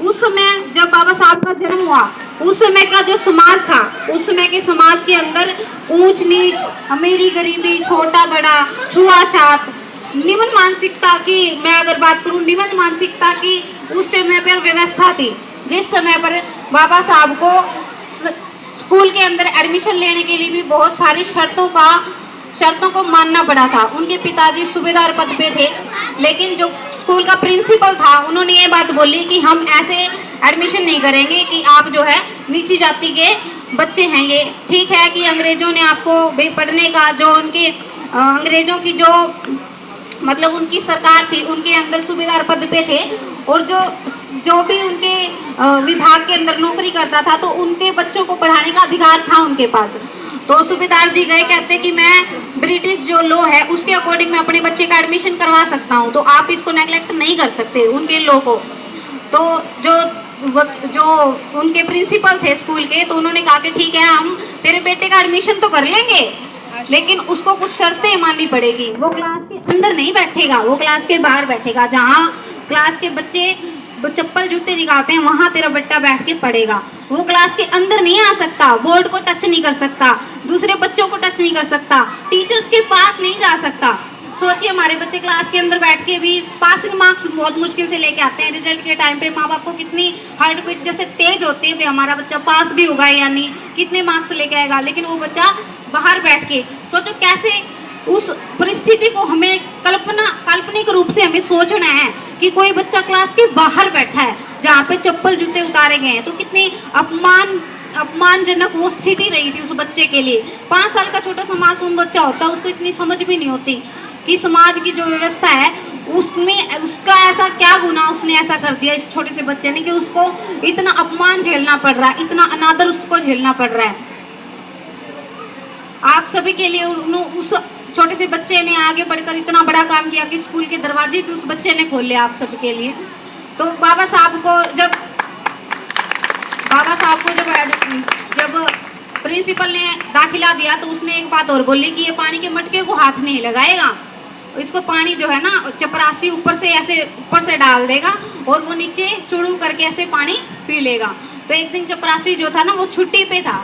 उस समय जब बाबा साहब का जन्म हुआ, उस समय का जो समाज था, उस समय के समाज के अंदर ऊंच नीच, अमीरी गरीबी, छोटा बड़ा, छुआछात, निम्न मानसिकता की मैं अगर बात करूं, निम्न मानसिकता की उस समय पर व्यवस्था थी। जिस समय पर बाबा साहब को स्कूल के अंदर एडमिशन लेने के लिए भी बहुत सारी शर्तों को मानना पड़ा था। उनके पिताजी सूबेदार पद पे थे, लेकिन जो स्कूल का प्रिंसिपल था, उन्होंने ये बात बोली कि हम ऐसे एडमिशन नहीं करेंगे कि आप जो है नीची जाति के बच्चे हैं। ये ठीक है कि अंग्रेजों ने आपको भी पढ़ने का जो उनके अंग्रेजों की जो मतलब उनकी सरकार थी, उनके अंदर सूबेदार पद पे थे, और जो जो भी उनके विभाग के अंदर नौकरी करता था, तो उनके बच्चों को पढ़ाने का अधिकार था उनके पास। तो सूबेदार जी गए, कहते कि मैं ब्रिटिश जो लॉ है उसके अकॉर्डिंग मैं अपने बच्चे का एडमिशन करवा सकता हूँ, तो आप इसको नेग्लेक्ट नहीं कर सकते उनके लॉ को। तो जो उनके प्रिंसिपल थे स्कूल के, तो उन्होंने कहा कि ठीक है, हम तेरे बेटे का एडमिशन तो कर लेंगे, लेकिन उसको कुछ शर्तें माननी पड़ेगी। वो क्लास के अंदर नहीं बैठेगा, वो क्लास के बाहर बैठेगा, जहाँ क्लास के बच्चे चप्पल जूते निकालते हैं वहां तेरा बेटा बैठ के पढ़ेगा। वो क्लास के अंदर नहीं आ सकता, बोर्ड को टच नहीं कर सकता, दूसरे बच्चों को टच नहीं कर सकता, टीचर्स के पास नहीं जा सकता। सोचिए, हमारे बच्चे क्लास के अंदर बैठ के भी पासिंग मार्क्स बहुत मुश्किल से लेके आते हैं। रिजल्ट के टाइम पे माँ बाप को कितनी हार्ट बीट जैसे तेज होती है, हमारा बच्चा पास भी होगा या नहीं, कितने मार्क्स लेके आएगा, लेकिन वो बच्चा बाहर बैठ के, सोचो कैसे उस परिस्थिति को हमें काल्पनिक रूप से हमें सोचना है कि कोई बच्चा क्लास के बाहर बैठा है जहाँ पे चप्पल जूते उतारे गए हैं, तो कितनी अपमानजनक वो स्थिति रही थी उस बच्चे के लिए। 5 साल का छोटा सा मासूम बच्चा होता है, उसको इतनी समझ भी नहीं होती कि समाज की जो व्यवस्था है उसमें उसका ऐसा क्या गुनाह उसने ऐसा कर दिया इस छोटे से बच्चे ने कि उसको इतना अपमान झेलना पड़ रहा है, इतना अनादर उसको झेलना पड़ रहा है। आप सभी के लिए उस छोटे से बच्चे ने आगे बढ़कर इतना बड़ा काम किया कि स्कूल के दरवाजे भी उस बच्चे ने खोले आप सभी के लिए। तो बाबा साहब को जब प्रिंसिपल ने दाखिला दिया, तो उसने एक बात और बोली कि ये पानी के मटके को हाथ नहीं लगाएगा, इसको पानी जो है ना चपरासी ऊपर से डाल देगा और वो नीचे चुड़ू करके ऐसे पानी पी लेगा। तो एक दिन चपरासी जो था ना वो छुट्टी पे था,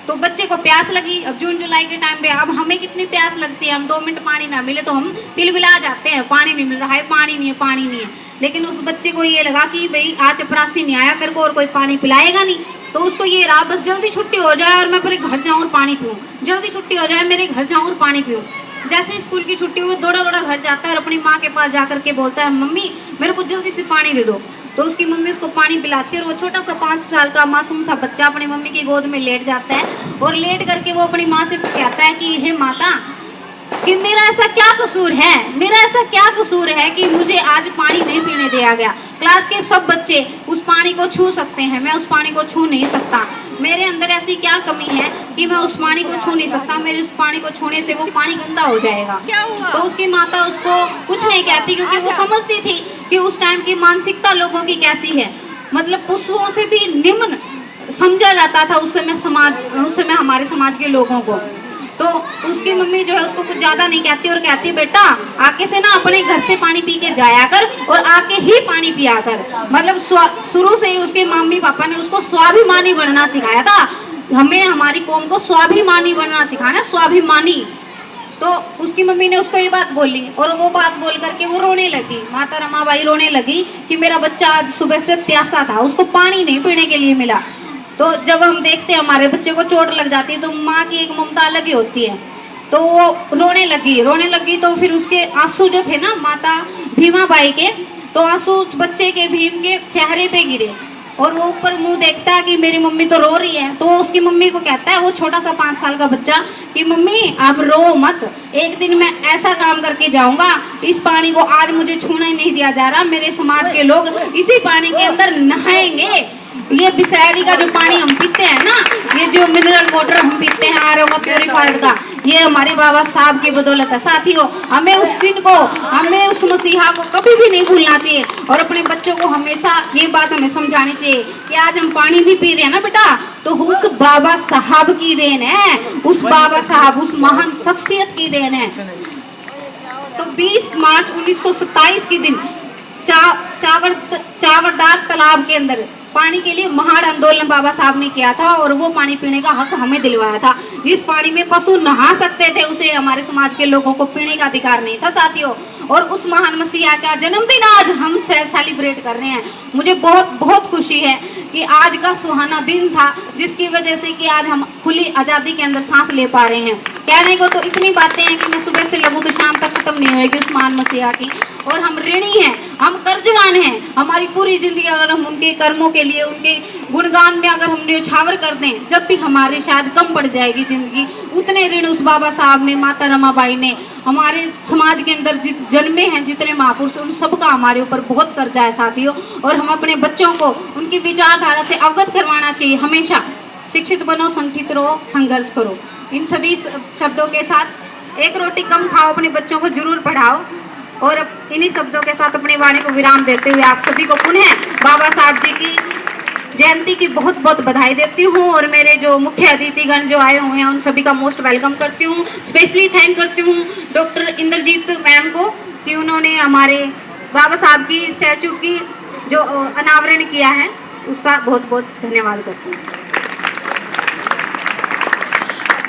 तो बच्चे को प्यास लगी। अब जून जुलाई के टाइम पे अब हमें कितनी प्यास लगती है, हम 2 मिनट पानी ना मिले तो हम तिलबिला जाते हैं, पानी नहीं मिल रहा है, पानी नहीं है। लेकिन उस बच्चे को ये लगा कि भाई आज चपरासी नहीं आया, मेरे को और कोई पानी पिलाएगा नहीं, तो उसको ये रहा बस जल्दी छुट्टी हो जाए और मैं मेरे घर जाऊँ और पानी पीऊँ, जल्दी छुट्टी हो जाए मेरे घर जाऊँ और पानी पीऊँ। जैसे स्कूल की छुट्टी हुई, दौड़ा घर जाता है और अपनी माँ के पास जाकर के बोलता है, मम्मी मेरे को जल्दी से पानी दे दो। तो उसकी मम्मी उसको पानी पिलाती है और वो छोटा सा 5 साल का मासूम सा बच्चा अपनी मम्मी की गोद में लेट जाता है और लेट करके वो अपनी माँ से कहता है कि हे माता, कि मेरा ऐसा क्या कसूर है कि मुझे आज पानी नहीं पीने दिया गया। क्लास के सब बच्चे उस पानी को छू सकते हैं, मैं उस पानी को छू नहीं सकता। मेरे अंदर ऐसी क्या कमी है कि मैं उस पानी को छू नहीं सकता, मेरे उस पानी को छूने से वो पानी गंदा हो जाएगा। क्या हुआ? तो उसकी माता उसको कुछ नहीं कहती, क्योंकि वो समझती थी कि उस टाइम की मानसिकता लोगों की कैसी है, मतलब पशुओं से भी निम्न समझा जाता था उस समय हमारे समाज के लोगों को। तो उसकी मम्मी जो है उसको कुछ ज्यादा नहीं कहती और कहती, बेटा आके से ना अपने घर से पानी पी के जाया कर और आके ही पानी पिया कर। मतलब शुरू से ही उसके मम्मी पापा ने उसको स्वाभिमानी बनना सिखाया था। हमें हमारी कौम को स्वाभिमानी बनना सिखाना, स्वाभिमानी। तो उसकी मम्मी ने उसको ये बात बोली और वो बात बोल करके वो रोने लगी, माता रमाबाई रोने लगी कि मेरा बच्चा आज सुबह से प्यासा था, उसको पानी नहीं पीने के लिए मिला। तो जब हम देखते हैं हमारे बच्चे को चोट लग जाती है तो माँ की एक ममता अलग ही होती है। तो वो रोने लगी तो फिर उसके आंसू जो थे ना माता भीमाबाई के, तो आंसू उस बच्चे के भीम के चेहरे पे गिरे और वो ऊपर मुंह देखता है कि मेरी मम्मी तो रो रही है। तो उसकी मम्मी को कहता है, वो छोटा सा 5 साल का बच्चा, कि मम्मी आप रो मत, एक दिन मैं ऐसा काम करके जाऊंगा, इस पानी को आज मुझे छूना ही नहीं दिया जा रहा, मेरे समाज के लोग इसी पानी के अंदर नहाएंगे। ये बिसैली का जो पानी हम पीते हैं ना, ये जो मिनरल वाटर हम पीते हैं आरओ का, प्योरीफायर का, ये हमारे बाबा साहब की बदौलत है। साथियों, हमें उस दिन को, हमें उस मसीहा को कभी भी नहीं भूलना चाहिए और अपने बच्चों को हमेशा ये बात हमें समझानी चाहिए कि आज हम पानी भी पी रहे हैं ना बेटा, तो उस बाबा साहब की देन है, उस बाबा साहब, उस महान शख्सियत की देन है। तो 20 मार्च 1927 के दिन चावरदार तालाब के अंदर पानी के लिए महान आंदोलन बाबा साहब ने किया था और वो पानी पीने का हक हमें दिलवाया था। जिस पानी में पशु नहा सकते थे उसे हमारे समाज के लोगों को पीने का अधिकार नहीं था साथियों। और उस महान मसीहा का जन्मदिन आज हम सेलिब्रेट कर रहे हैं। मुझे बहुत बहुत खुशी है कि आज का सुहाना दिन था, जिसकी वजह से कि आज हम खुली आज़ादी के अंदर सांस ले पा रहे हैं। कहने को तो इतनी बातें हैं कि मैं सुबह से लगूँ तो शाम तक खत्म नहीं होगी उस महान मसीहा की। और हम ऋणी हैं, हम कर्जवान हैं। हमारी पूरी जिंदगी अगर हम उनके कर्मों के लिए, उनके गुणगान में अगर हम न्यौछावर कर दें, जब भी हमारी शायद कम पड़ जाएगी जिंदगी, उतने ऋण उस बाबा साहब ने, माता रमाबाई ने, हमारे समाज के अंदर जन्मे हैं जितने महापुरुष, उन सबका हमारे ऊपर बहुत कर्जा है साथियों। और हम अपने बच्चों को उनकी विचारधारा से अवगत करवाना चाहिए। हमेशा शिक्षित बनो, संगठित रहो, संघर्ष करो। इन सभी शब्दों के साथ एक रोटी कम खाओ, अपने बच्चों को जरूर पढ़ाओ। और इन्हीं शब्दों के साथ अपने वाणी को विराम देते हुए आप सभी को पुनः बाबा साहब जी की जयंती की बहुत बहुत बधाई देती हूँ। और मेरे जो मुख्य अतिथिगण जो आए हुए हैं उन सभी का मोस्ट वेलकम करती हूँ। स्पेशली थैंक करती हूँ डॉक्टर इंद्रजीत मैम को कि उन्होंने हमारे बाबा साहब की स्टैचू की जो अनावरण किया है, उसका बहुत बहुत धन्यवाद करती हूँ।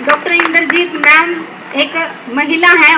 डॉक्टर इंद्रजीत मैम एक महिला है।